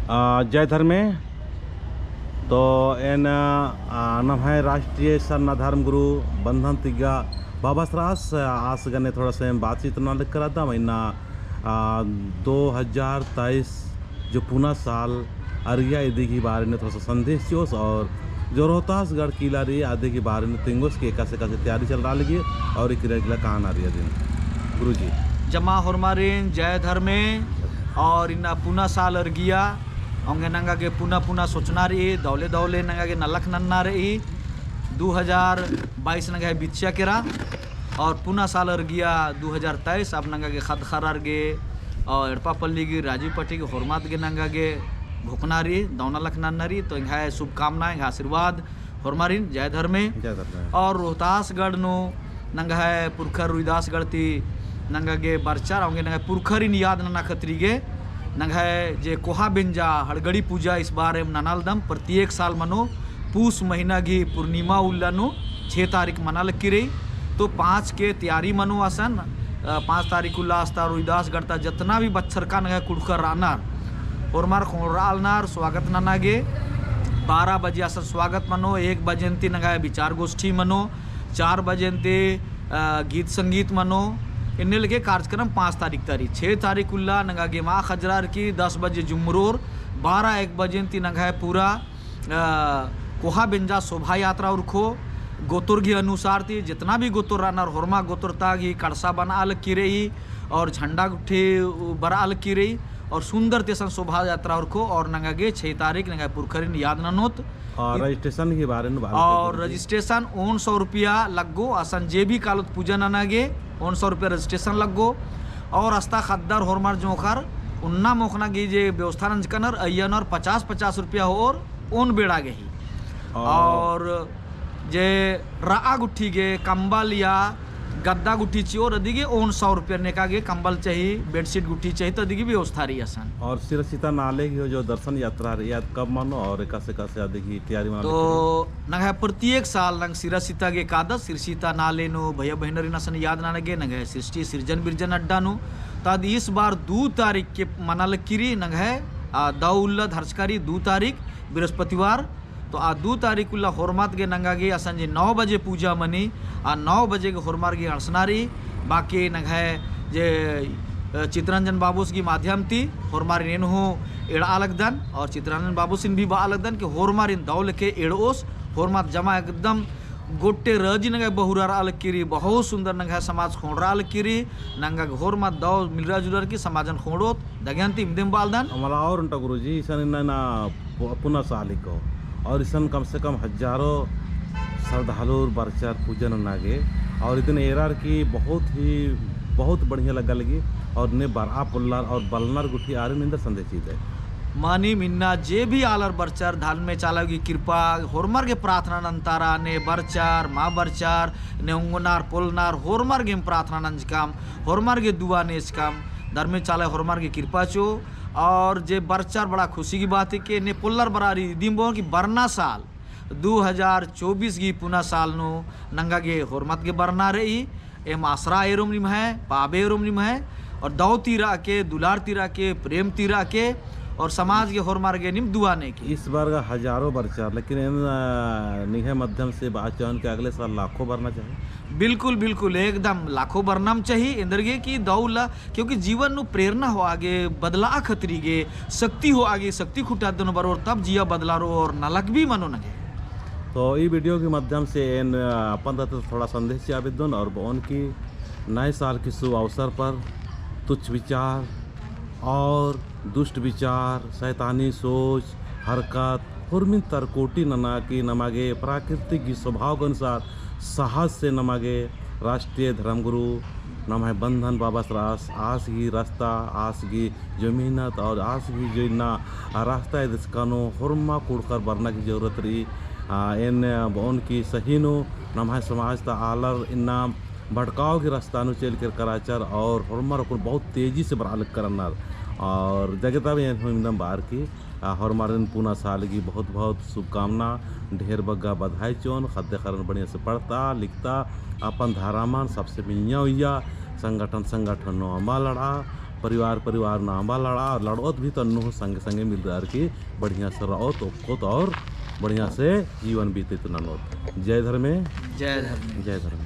जय धर्मे तो एन नम है राष्ट्रीय सन्ना धर्म गुरु बंधन तिग्गा बाबा सरास आस गने थोड़ा सा बातचीत ना लिख करा था महीना 2023 जो पुनः साल अरिया इदी की बारे में थोड़ा सा संदेश चोस और जो रोहतासगढ़ किला रही आदि के बारे में तिंगोस के कैसे तैयारी चल रहा लगी और एक किला कहाँ आ रही है दिन गुरु जी जमा होरमारिन जय धर्मे और इना पुनः साल अर्गिया होंगे नंगा के पुनः सोचना रही दौले दौले नंगा के नलख नन्ना रही 2022 नंगा है बिच्छा केरा और पुनः साल अर्गिया 2023 अब नंगा के खद खरार गे और एड़पा पल्ली की राजीव पट्टी के होरमात के नंगा के भुकनारी दौना लख नन्नारी तो यहाँ शुभकामनाएं आशीर्वाद होरमारिन जय धर्मे और रोहतासगढ़ नो नंगा है पुरखर रुईदासगढ़ ती नंगा गे बरचार होंगे नंगा पुरखरिन याद नना खतरी गे नंगा है जे कोहा बेंजा हड़गड़ी पूजा इस बार ननाल दम प्रत्येक साल मनो पूस महीना की पूर्णिमा उल्लानो 6 तारीख मना लग की रही तो 5 के तैयारी मनो आसन 5 तारीख उल्लासता रुईदासगढ़ ता जितना भी बच्चर का नंगा कुड़कर रानार और मार खोराल नार स्वागत नना गे 12 बजे आसन स्वागत मनो 1 बजेंती नंगा विचार गोष्ठी मनो 4 बजेंती गीत संगीत मनो इन्हें लगे कार्यक्रम 5 तारीख 6 तारीख उल्ला नंगा गे माँ खजरार की 10 बजे जुमरोर 12-1 बजेंती नंगा है पूरा कोहा बेंजा शोभा यात्रा उर्खो गोतुर के अनुसार थी जितना भी गोतुर रानर होरमा गोतुरता की कड़सा बना अलग की रही और झंडा गुट्ठी बड़ा अलग की रही और सुंदर तेसन शोभा यात्रा उर्खो और नंगा गे 6 तारीख नंगा पुरखरिन याद ननोत और रजिस्ट्रेशन के बारे में और रजिस्ट्रेशन 100 रुपया लगो आसन जे भी कालत पूजा ननागे 100 रुपया रजिस्ट्रेशन लगो और अस्ता खद्दर होरमार जोखर उन्ना मोखना गी जे व्यवस्था नंजकनर अयनर 50 रुपया हो और ओन बेड़ा गही और जे रा गुट्ठी गे कंबल या गद्दा गुट्ठी चाहिए और अधिक 100 रुपया नेका गे कंबल चाहिए बेडशीट गुट्ठी चाहिए तो अधिक व्यवस्था रही आसान और सिरसीता नाले की जो दर्शन यात्रा रही याद कब मानो और कैसे अधिक तैयारी मानो तो नंग है प्रत्येक साल नंग सिरसीता के कादस सिरसीता नाले नो भैया बहनरी नसन याद ना लगे नंग है सृष्टि सृजन बिरजन अड्डा नो तद इस बार 2 तारीख के मनाल किरी नंग है दाउल्ला धर्षकारी 2 तारीख बृहस्पतिवार तो 2 तारीख उल्ला होरमात के नंगा गे असंजे 9 बजे पूजा मनी 9 बजे के होरमार की अड़सनारी बाकी नंग है जे चित्ररंजन बाबूस की माध्यम थी होरमार नेन हो एड़ा अलगदन और चित्ररंजन बाबू सिंह भी बा अलगदन के होरमार इन दौल के एड़ोस होरमात जमा एकदम गोटे रजी नंगा बहुरा अलग किरी बहुत सुंदर नंगा समाज खोड़ा अलग किरी नंगा होरमात दौ मिलरा जुलर की समाजन खोड़ोत दग्यांती इमदेम बालदन हमारा और उनटा गुरुजी सन ना पुनः साली को और इसन कम से कम हजारों श्रद्धालु बरचार पूजन नागे और इतने एरार की बहुत बढ़िया लगी और ने बरा पुल्लार और बलनर गुठी आरे निंदर संदेश है मानी मिन्ना जे भी आलर बरचार धान में चाला की कृपा होरमार के प्रार्थना नंतारा ने बरचार माँ बरचार ने उंगनार पुलनार होरमार के प्रार्थना नंजकाम होरमार के दुआ ने इसकाम धर्म में चाला होरमार की कृपा चो और जे बरचार बड़ा खुशी की बात है कि ने पुल्लर बरारी दिम्बो की बरना साल 2024 की पुनः साल नो नंगा के होरमत के बरना रही एम आसरा एरोम निम है पाबे एरोम निम है और दौ तीरा के दुलार तीरा के प्रेम तीरा के और समाज के होरमार के निम दुआने की इस बार का हजारों बरचार लेकिन निहे मध्यम से बात चौन के अगले साल लाखों भरना चाहिए बिल्कुल बिल्कुल एकदम लाखों बरनाम चाहिए इंदरगे की दौला क्योंकि जीवन नु प्रेरणा हो आगे बदला खतरी गे शक्ति हो आगे शक्ति खुटा दोनों बरोबर तब जिया बदला रो और नलक भी मनो नगे तो ये वीडियो के माध्यम से इन अपन तो थोड़ा संदेश आवेदन और उनकी नए साल के शुभ अवसर पर तुच्छ विचार और दुष्ट विचार शैतानी सोच हरकत और मिन तरकोटी नना की नमागे प्राकृतिक की स्वभाव के अनुसार साहस से नमागे राष्ट्रीय धर्मगुरु नम है बंधन बाबा सरास आस ही रास्ता आस की जो मेहनत और आस की जो ना रास्ता इसकानो हुरमा कुड़कर बरना की जरूरत रही इन उनकी सही नो नम है समाज ता आलर इन्ना भटकाव के रास्ता नु चल कर कराचर और हुरमा को बहुत तेजी से बराल करना और जगता भी एकदम बाहर की हमारे पूना साल की बहुत शुभकामना ढेर बग्गा बधाई चौन खद्य खरन बढ़िया से पढ़ता लिखता अपन धारामान सबसे मिलना हुआ संगठन नो अमा लड़ा परिवार नामा लड़ा और लड़ोत भी तन्नो संगे संगे मिल रहा की बढ़िया से रहोत ओकोत और बढ़िया से जीवन बीते तो ननोत। जय धर्मे जय धर्म। जय धर्मे।